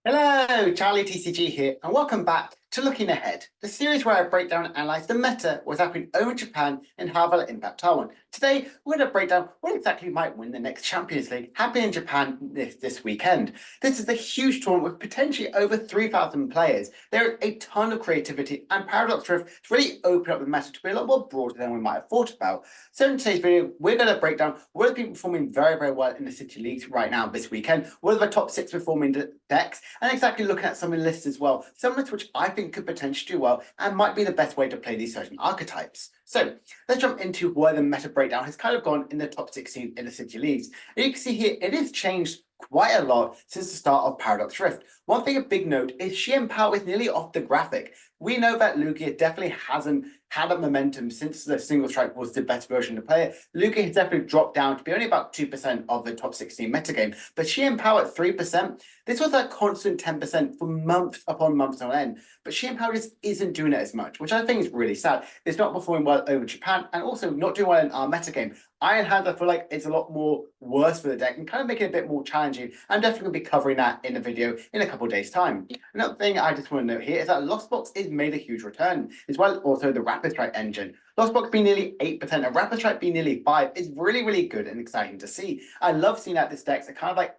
Hello, Charlie TCG here, and welcome back to Looking Ahead, the series where I break down and analyse the meta, what's happening over in Japan, and how will it impact Taiwan. Today, we're going to break down what exactly might win the next Champions League happening in Japan this weekend. This is a huge tournament with potentially over 3,000 players. There is a ton of creativity, and Paradox Rift has really opened up the meta to be a lot more broader than we might have thought about. So in today's video, we're going to break down what has been performing very, very well in the City Leagues right now this weekend, what are the top 6 performing decks, and exactly looking at some of the lists as well. Some lists which I think could potentially do well and might be the best way to play these certain archetypes. So let's jump into where the meta breakdown has kind of gone in the top 16 in the City Leagues. And you can see here, it has changed quite a lot since the start of Paradox Rift. One thing, a big note, is Shein Power is nearly off the graphic. We know that Lugia definitely hasn't had a momentum since the single strike was the best version to play it. Lugia has definitely dropped down to be only about 2% of the top 16 metagame. But Shein Power at 3%, this was a constant 10% for months upon months on end. But Shein Power just isn't doing it as much, which I think is really sad. It's not performing well over Japan and also not doing well in our metagame. Iron Hand, I feel like it's a lot more worse for the deck and kind of making it a bit more challenging. I'm definitely going to be covering that in a video in a couple of days' time. Another thing I just want to note here is that Lost Box is made a huge return, as well as also the Rapid Strike engine. Lost Box being nearly 8% and Rapid Strike being nearly 5% is really, really good and exciting to see. I love seeing that this deck's kind of like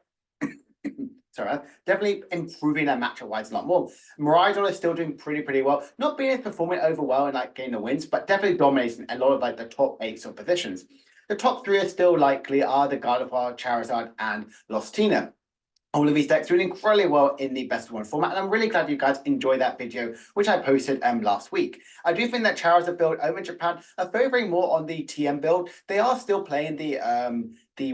sorry, definitely improving their matchup-wise a lot more. Miraidon is still doing pretty well. Not being performing over well and like getting the wins, but definitely dominating a lot of like the top 8 sort of positions. The top 3 are still likely are the Gardevoir, Charizard, and Lostina. All of these decks are doing incredibly well in the best of 1 format, and I'm really glad you guys enjoyed that video, which I posted last week. I do think that Charizard build over in Japan are very more on the TM build. They are still playing the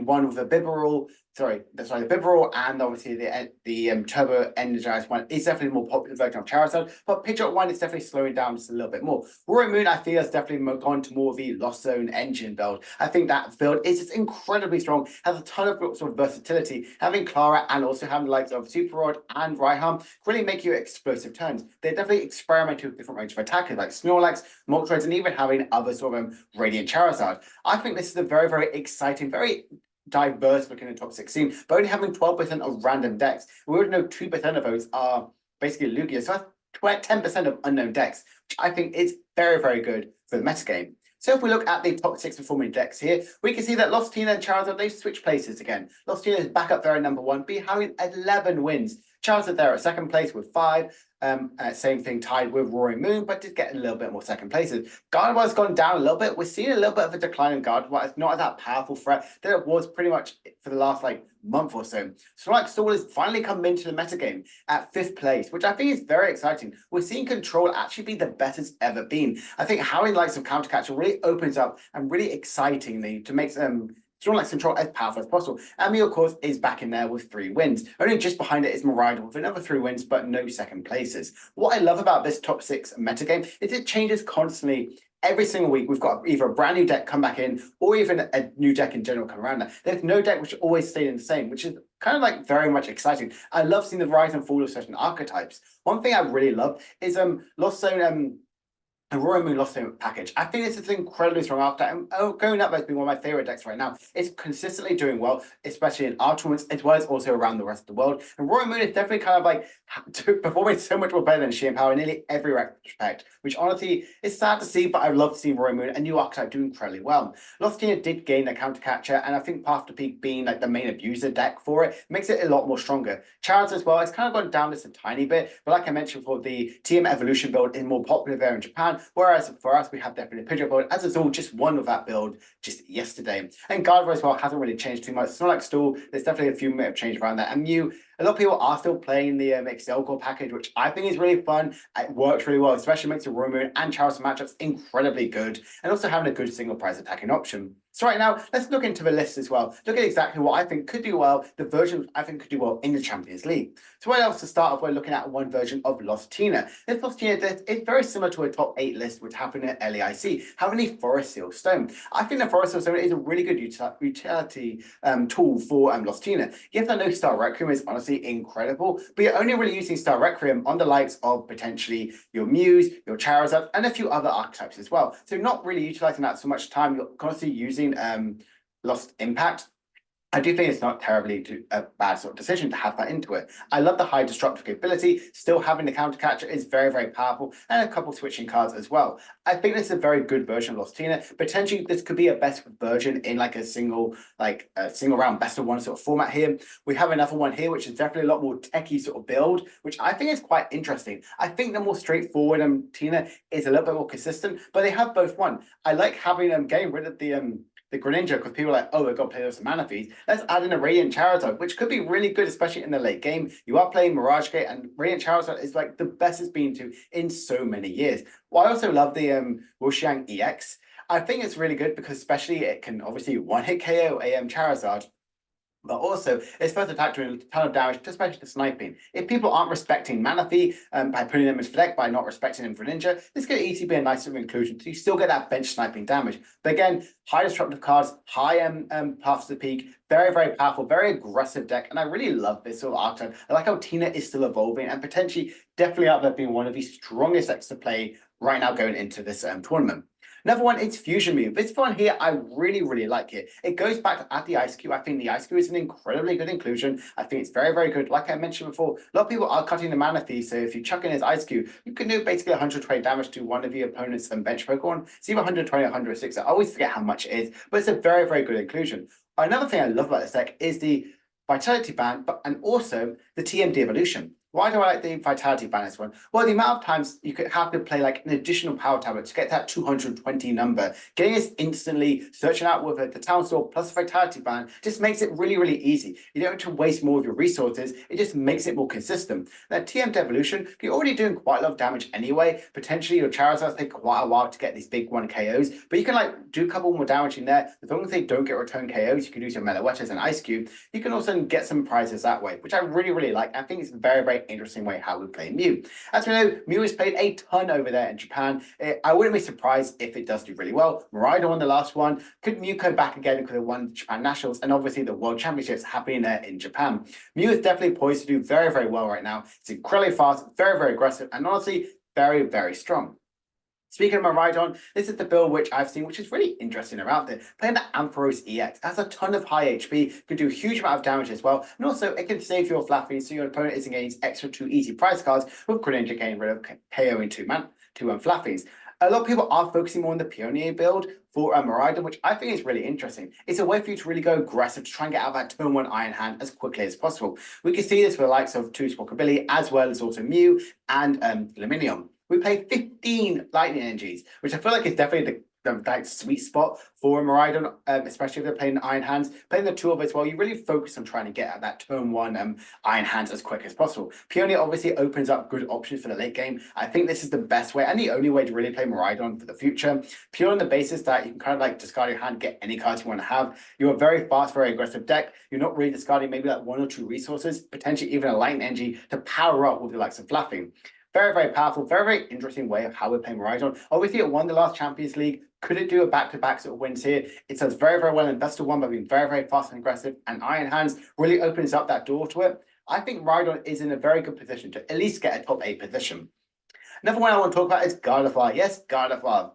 one with the Bibarel. The Bibarel and obviously the Turbo Energized one is definitely a more popular version of Charizard, but Pidgeot 1 is definitely slowing down just a little bit more. Roaring Moon, I feel, has definitely gone to more of the Lost Zone engine build. I think that build is just incredibly strong, has a ton of sort of versatility. Having Clara and also having the likes of Super Rod and Raihan really make you explosive turns. They're definitely experimenting with different range of attackers like Snorlax, Moltres, and even having other sort of Radiant Charizard. I think this is a very exciting, very diverse looking in the top 16, but only having 12% of random decks. We already know 2% of those are basically Lugia, so that's 10% of unknown decks, which I think is very good for the metagame. So if we look at the top 6 performing decks here, we can see that Lostina and Charizard, they've switched places again. Lostina is back up there at number 1, having 11 wins. Charizard there at 2nd place with 5. Same thing tied with Roaring Moon, but did get a little bit more 2nd places. Gardevoir's gone down a little bit. We're seeing a little bit of a decline in Gardevoir. It's not that powerful threat that it was pretty much for the last month or so. Snorlax Stall has finally come into the metagame at 5th place, which I think is very exciting. We're seeing Control actually be the best it's ever been. I think having likes of Counter Catcher really opens up and really excitingly to make Snorlax Control as powerful as possible. And Mew, of course, is back in there with 3 wins. Only just behind it is Miraidon with another 3 wins, but no 2nd places. What I love about this top 6 metagame is it changes constantly. Every single week, we've got either a brand new deck come back in or even a new deck in general come around there. There's no deck which always stayed the same, which is kind of very much exciting. I love seeing the rise and fall of certain archetypes. One thing I really love is Lost Zone a Roaring Moon Lost Zone package. I think this is an incredibly strong archetype. And going up as being one of my favorite decks right now. It's consistently doing well, especially in our tournaments, as well as also around the rest of the world. And Roaring Moon is definitely kind of performing so much more better than Shein Power in nearly every respect, which honestly is sad to see, but I love to see Roaring Moon, a new archetype, doing incredibly well. Lostina did gain a counter catcher, and I think Path to Peak being the main abuser deck for it makes it a lot more stronger. Charizard as well, it's kind of gone down just a tiny bit, but like I mentioned before, the TM Evolution build is more popular there in Japan. Whereas for us, we have definitely a Pidgeot build, as it's all just one of that build just yesterday. And Gardevoir as well hasn't really changed too much. It's not like Stall, there's definitely a few bit of change around that. And Mew, a lot of people are still playing the Excel Core package, which I think is really fun. It works really well, especially makes the Roaring Moon and Charizard matchups incredibly good, and also having a good single price attacking option. So right now, let's look into the list as well. Look at exactly what I think could do well, the version I think could do well in the Champions League. So what else to start off, we're looking at one version of Lostina. This Lostina is very similar to a top 8 list which happened at LAIC, having the Forest Seal Stone. I think the Forest Seal Stone is a really good utility tool for Lostina. Yes, I know Star Requiem is honestly incredible, but you're only really using Star Requiem on the likes of potentially your Muse, your Charizard, and a few other archetypes as well. So not really utilizing that so much time. You're constantly using Lost Impact I do think it's not terribly a bad sort of decision to have that into it. I love the high destructive capability. Still having the counter catcher is very, very powerful, and a couple switching cards as well. I think this is a very good version of Lost Tina. Potentially, this could be a best version in like a single round best of one sort of format here. We have another one here, which is definitely a lot more techie sort of build, which I think is quite interesting. I think the more straightforward Tina is a little bit more consistent, but they have both won. I like having getting rid of the Greninja, because people are like, oh, we've got to play with some mana fees. Let's add in a Radiant Charizard, which could be really good, especially in the late game. You are playing Mirage Gate, and Radiant Charizard is like the best it's been to in so many years. Well, I also love the Wuxiang EX. I think it's really good because especially it can obviously one-hit KO Charizard, but also its first attack doing a ton of damage, especially to sniping. If people aren't respecting Manaphy by putting them into deck, by not respecting them for Ninja, this could easily be a nice sort of inclusion. So you still get that bench sniping damage. But again, high disruptive cards, high paths to the peak, very, very powerful, very aggressive deck. And I really love this sort of archetype. I like how Tina is still evolving and potentially definitely out there being one of the strongest decks to play right now going into this tournament. Another one is Fusion Mew. This one here, I really, really like it. It goes back to Add the Ice Cube. I think the Ice Cube is an incredibly good inclusion. I think it's very, very good. Like I mentioned before, a lot of people are cutting the mana fee. So if you chuck in his Ice Cube, you can do basically 120 damage to one of your opponent's bench Pokemon. It's either 120 or 106. I always forget how much it is, but it's a very, very good inclusion. Another thing I love about this deck is the Vitality Band, and also the TMD evolution. Why do I like the Vitality Band as one? Well, the amount of times you could have to play like an additional power tablet to get that 220 number. Getting this instantly, searching out with the Town Store plus Vitality Band just makes it really, really easy. You don't have to waste more of your resources. It just makes it more consistent. That TM Evolution, you're already doing quite a lot of damage anyway. Potentially your Charizards take quite a while to get these big one KOs, but you can like do a couple more damage in there. As long as they don't get return KOs, you can use your Meloetas and Ice Cube. You can also get some prizes that way, which I really, really like. I think it's very, very interesting way how we play Mew. As we know, Mew is played a ton over there in Japan. I wouldn't be surprised if it does do really well. Miraidon won the last one. Could Mew come back again because it won Japan Nationals and obviously the World Championships happening there in Japan? Mew is definitely poised to do very, very well right now. It's incredibly fast, very, very aggressive, and honestly, very, very strong. Speaking of Miraidon, this is the build which I've seen, which is really interesting around it. Playing the Ampharos EX has a ton of high HP, can do a huge amount of damage as well, and also it can save your Flaffy so your opponent isn't getting extra 2 easy prize cards with Greninja getting rid of KOing 2 Flaffies. A lot of people are focusing more on the Pioneer build for Miraidon, which I think is really interesting. It's a way for you to really go aggressive to try and get out of that turn 1 Iron Hand as quickly as possible. We can see this with the likes of 2 Squawkabilly as well as also Mew and Luminium. We play 15 lightning energies, which I feel like is definitely the sweet spot for Miraidon, especially if they're playing Iron Hands. Playing the 2 of as well, you really focus on trying to get at that turn 1 Iron Hands as quick as possible. Pioneer obviously opens up good options for the late game. I think this is the best way and the only way to really play Miraidon for the future. Pure on the basis that you can kind of like discard your hand, get any cards you want to have. You're a very fast, very aggressive deck. You're not really discarding maybe like 1 or 2 resources, potentially even a lightning energy to power up with the likes of Flapping. Very, very powerful, very, very interesting way of how we're playing Miraidon. Obviously, it won the last Champions League. Could it do a back-to-back sort of wins here? It does very, very well in best of 1 by being very, very fast and aggressive, and Iron Hands really opens up that door to it. I think Miraidon is in a very good position to at least get a top 8 position. Another one I want to talk about is Gardevoir. Yes, Gardevoir.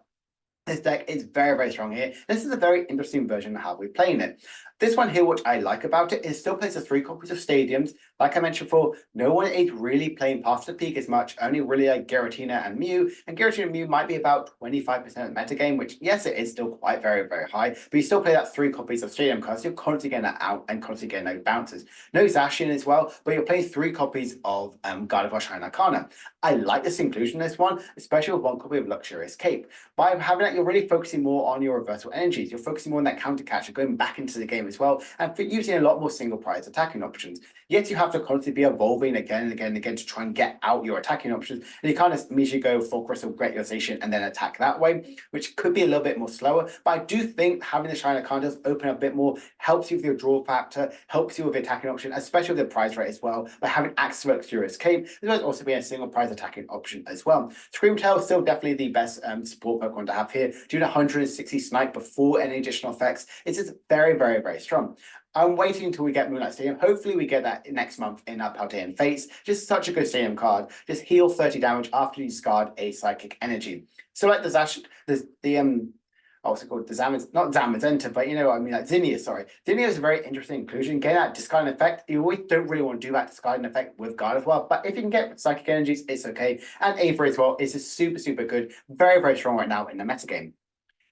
This deck is very, very strong here. This is a very interesting version of how we're playing it. This one here, what I like about it, is still plays the 3 copies of stadiums. Like I mentioned before, no one is really playing past the peak as much, only really like Giratina and Mew. And Giratina and Mew might be about 25% of the metagame, which, yes, it is still quite very, very high. But you still play that 3 copies of stadium cards. You're constantly getting that out and constantly getting those bounces. No Zacian as well, but you're playing 3 copies of Gardevoir Shine Arcana. I like this inclusion in this one, especially with 1 copy of Luxurious Cape. By having that, you're really focusing more on your reversal energies. You're focusing more on that counter catcher, going back into the game as well, and for using a lot more single prize attacking options. Yet you have to constantly be evolving again and again and again to try and get out your attacking options. And you can't just immediately go full crystal, Great and then attack that way, which could be a little bit more slower. But I do think having the Shine Arcana does open up a bit more, helps you with your draw factor, helps you with the attacking option, especially with the prize rate as well, by having access to Luxurious Cape, as well as also being a single prize attacking option as well. Screamtail is still definitely the best support Pokemon to have here. Doing 160 snipe before any additional effects, it's just very, very, very strong. I'm waiting until we get Moonlight Stadium. Hopefully we get that next month in our Paldean Fates. Just such a good stadium card. Just heal 30 damage after you discard a psychic energy. So like the also called the not Zamazenta, but you know what I mean, like Zinnia, sorry. Zinnia is a very interesting inclusion. Getting that discarding effect, you always don't really want to do that discarding effect with Guard as well, but if you can get Psychic Energies, it's okay. And Avery as well is a super, super good, very, very strong right now in the metagame.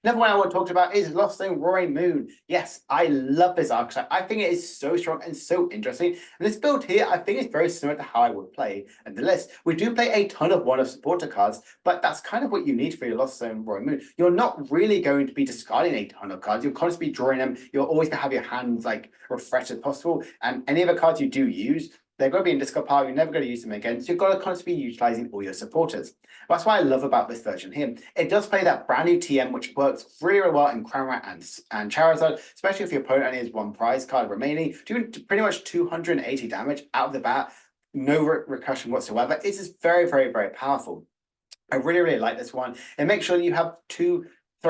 Another one I want to talk about is Lost Zone Roaring Moon. Yes, I love this archetype. I think it is so strong and so interesting. And this build here, I think it's very similar to how I would play in the list. We do play a ton of one-of supporter cards, but that's kind of what you need for your Lost Zone Roaring Moon. You're not really going to be discarding a ton of cards. You'll constantly be drawing them. You're always going to have your hands like refreshed as possible. And any of the cards you do use, they're going to be in discard pile. You're never going to use them again. So you've got to constantly be utilizing all your supporters. That's what I love about this version here. It does play that brand new TM, which works really, really well in Cranrat and Charizard, especially if your opponent only has one prize card remaining, doing pretty much 280 damage out of the bat, no recursion whatsoever. It is very, very, very powerful. I really, really like this one. And make sure that you have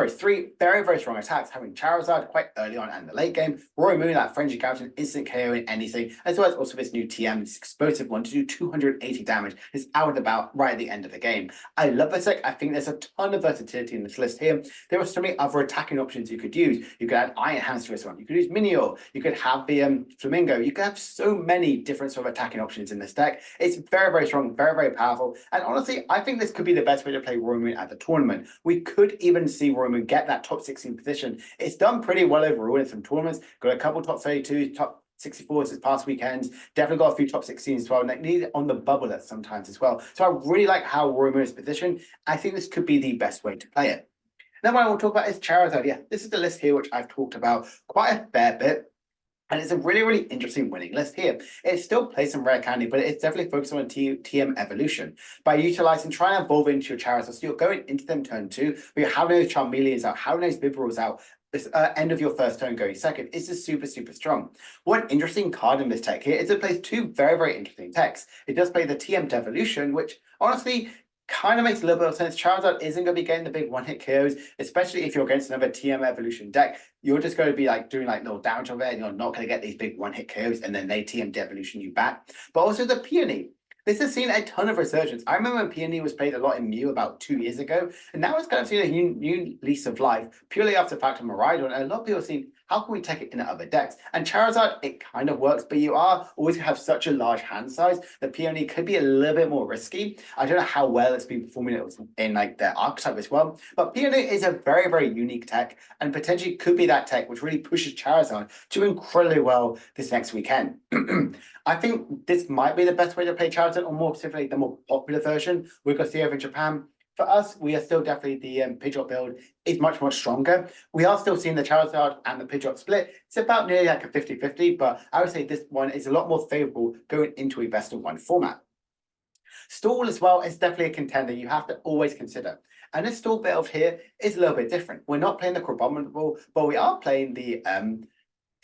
three very, very strong attacks, having Charizard quite early on and the late game, Roaring Moon, that Frenzy Gouge, instant KO in anything, as well as also this new TM, this explosive one to do 280 damage. It's out and about right at the end of the game. I love this deck. I think there's a ton of versatility in this list here. There are so many other attacking options you could use. You could add Iron Hands to this one. You could use Minior. You could have the Flamingo. You could have so many different sort of attacking options in this deck. It's very, very strong, very, very powerful. And honestly, I think this could be the best way to play Roaring Moon at the tournament. We could even see Roaring Moon get that top 16 position. It's done pretty well overall in some tournaments. Got a couple top 32, top 64s this past weekend. Definitely got a few top 16s as well. And they need it on the bubble at sometimes as well. So I really like how Roaring Moon is positioned. I think this could be the best way to play it. Now what I want to talk about is Charizard. Yeah, this is the list here, which I've talked about quite a fair bit. And it's a really, really interesting winning list here. It still plays some rare candy, but it's definitely focused on TM evolution. By utilizing, trying to evolve into your Charizard, so you're going into them turn 2, but you're having those Charmeleons out, having those Bibarels out, end of your first turn going second. It's just super, super strong. One interesting card in this tech here is it plays two very, very interesting techs. It does play the TM Devolution, which honestly kind of makes a little bit of sense. Charizard isn't going to be getting the big one-hit KOs, especially if you're against another TM Evolution deck. You're just going to be like doing like little damage on it, and you're not going to get these big one-hit KOs, and then they TM Devolution you back. But also the Peony. This has seen a ton of resurgence. I remember when Peony was played a lot in Mew about 2 years ago, and now it's kind of seen a new lease of life, purely after the fact of Miraidon, and a lot of people see how can we take it in other decks? And Charizard, it kind of works, but you are always have such a large hand size that Peony could be a little bit more risky. I don't know how well it's been performing in like their archetype as well, but Peony is a very, very unique tech and potentially could be that tech which really pushes Charizard to incredibly well this next weekend. I think this might be the best way to play Charizard, or more specifically, the more popular version. We've got over in Japan. For us, we are still definitely the Pidgeot build is much, much stronger. We are still seeing the Charizard and the Pidgeot split. It's about nearly like a 50-50, but I would say this one is a lot more favorable going into a best of one format. Stall as well is definitely a contender you have to always consider. And this stall build here is a little bit different. We're not playing the Crabominable, but we are playing the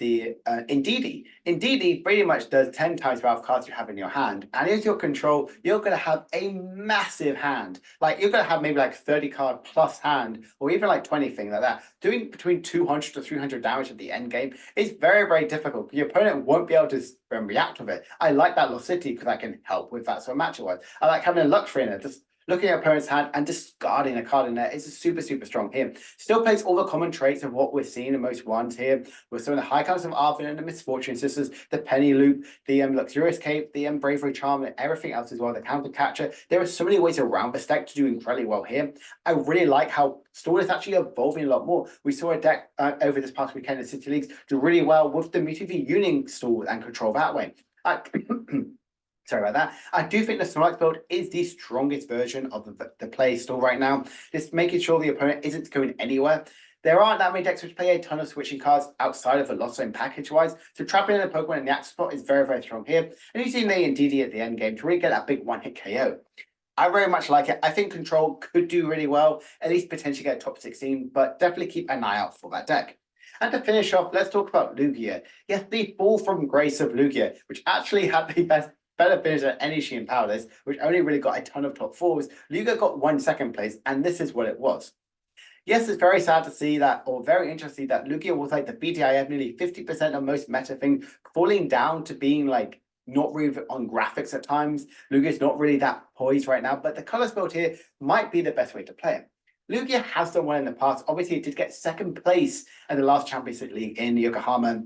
Indeedee. Indeedee pretty much does 10 times the amount of cards you have in your hand, and as your control, you're going to have a massive hand. Like you're going to have maybe like 30 card plus hand, or even like 20 thing like that. Doing between 200 to 300 damage at the end game is very, very difficult. Your opponent won't be able to react with it. I like that Locity because I can help with that sort of matchup. I like having a luxury in it. Just looking at opponent's hand and discarding a card in there is super, super strong here. Still plays all the common traits of what we're seeing in most ones here. We're seeing the high counts of Arvin and the Misfortune Sisters, the Penny Loop, the Luxurious Cape, the Bravery Charm, and everything else as well, the Counter Catcher. There are so many ways around this deck to do incredibly well here. I really like how Stall is actually evolving a lot more. We saw a deck over this past weekend in City Leagues do really well with the Mewtwo V Union Stall and control that way. Sorry about that. I do think the Snorlax build is the strongest version of the play stall right now. Just making sure the opponent isn't going anywhere. There aren't that many decks which play a ton of switching cards outside of the Lost Zone package-wise, so trapping in a Pokemon in the active spot is very, very strong here. And using the Indeedee at the end game to really get that big one-hit KO. I very much like it. I think Control could do really well, at least potentially get top 16, but definitely keep an eye out for that deck. And to finish off, let's talk about Lugia. Yes, the Fall from Grace of Lugia, which actually had the better finish than any Shein Powders, which only really got a ton of top 4s. Lugia got 1 second place, and this is what it was. Yes, it's very sad to see that, or very interesting that Lugia was like the BDIF, nearly 50% of most meta thing, falling down to being like not really on graphics at times. Lugia's not really that poised right now, but the color spelled here might be the best way to play it. Lugia has done well in the past. Obviously, it did get second place in the last Champions League in Yokohama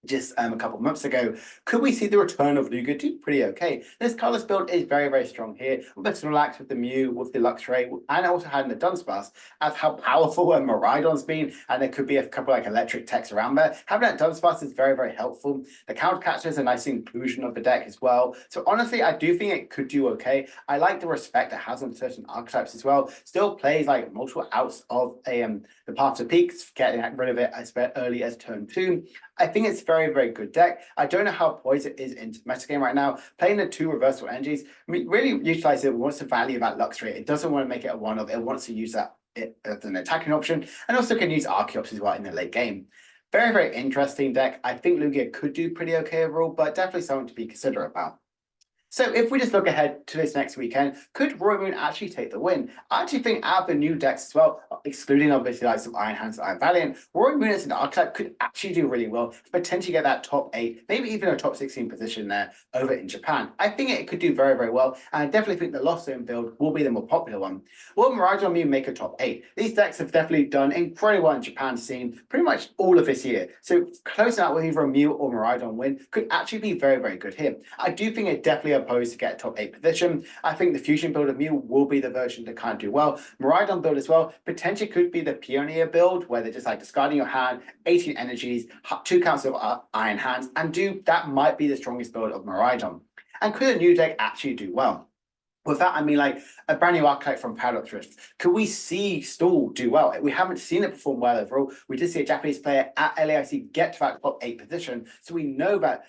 just a couple of months ago. Could we see the return of Lugia do pretty okay? This colours build is very, very strong here. With the Snorlax, with the Mew, with the Luxray, and also having the Dunsparce, as how powerful Miraidon's been, and there could be a couple like electric techs around there. Having that Dunsparce is very, very helpful. The Counter Catcher is a nice inclusion of the deck as well. So honestly, I do think it could do okay. I like the respect it has on certain archetypes as well. Still plays like multiple outs of the Path to Peaks, getting rid of it as early as turn 2. I think it's very, very good deck. I don't know how poised it is in metagame right now. Playing the 2 reversible energies, I mean, really utilize it. Wants the value of that Luxray. It doesn't want to make it a one-off. It wants to use that as an attacking option, and also can use Archeops as well in the late game. Very, very interesting deck. I think Lugia could do pretty okay overall, but definitely something to be considerate about. So if we just look ahead to this next weekend, could Roy Moon actually take the win? I actually think out of the new decks as well, excluding obviously like some Iron Hands and Iron Valiant, Roy Moon as an archetype could actually do really well, potentially get that top 8, maybe even a top 16 position there over in Japan. I think it could do very, very well, and I definitely think the Lost Zone build will be the more popular one. Will Miraidon Mew make a top 8? These decks have definitely done incredibly well in Japan scene pretty much all of this year. So closing out with either a Mew or Miraidon win could actually be very, very good here. I do think it definitely opposed to get a top 8 position. I think the Fusion build of Mew will be the version to kind of do well. Miraidon build as well, potentially could be the Pioneer build, where they're just like discarding your hand, 18 energies, 2 counts of Iron Hands, and that might be the strongest build of Miraidon. And could a new deck actually do well? With that, I mean like a brand new archetype from Paradox Rift. Could we see Stall do well? We haven't seen it perform well overall. We did see a Japanese player at LAIC get to that top 8 position. So we know that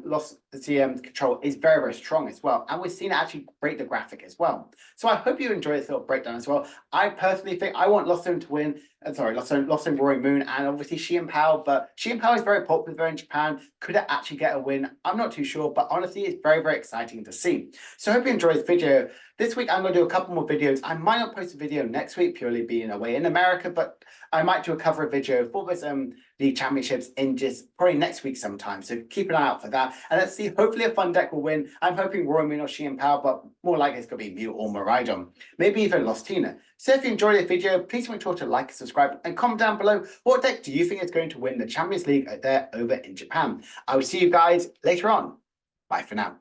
Lost CM control is very, very strong as well. And we've seen it actually break the graphic as well. So I hope you enjoy this little breakdown as well. I personally think I want Lost Zone to win. Lost Zone Roaring Moon, and obviously Sheehan Pao. But Sheehan Pao is very popular in Japan. Could it actually get a win? I'm not too sure, but honestly, it's very, very exciting to see. So I hope you enjoyed this video. This week, I'm going to do a couple more videos. I might not post a video next week, purely being away in America, but I might do a cover video for this League Championships in just probably next week sometime. So keep an eye out for that. And let's see, hopefully a fun deck will win. I'm hoping Roy Moon or Sheehan Pao, but more likely it's going to be Mew or Miraidon. Maybe even Lost Tina. So if you enjoyed this video, please make sure to like and subscribe and comment down below what deck do you think is going to win the Champions League there over in Japan. I will see you guys later on. Bye for now.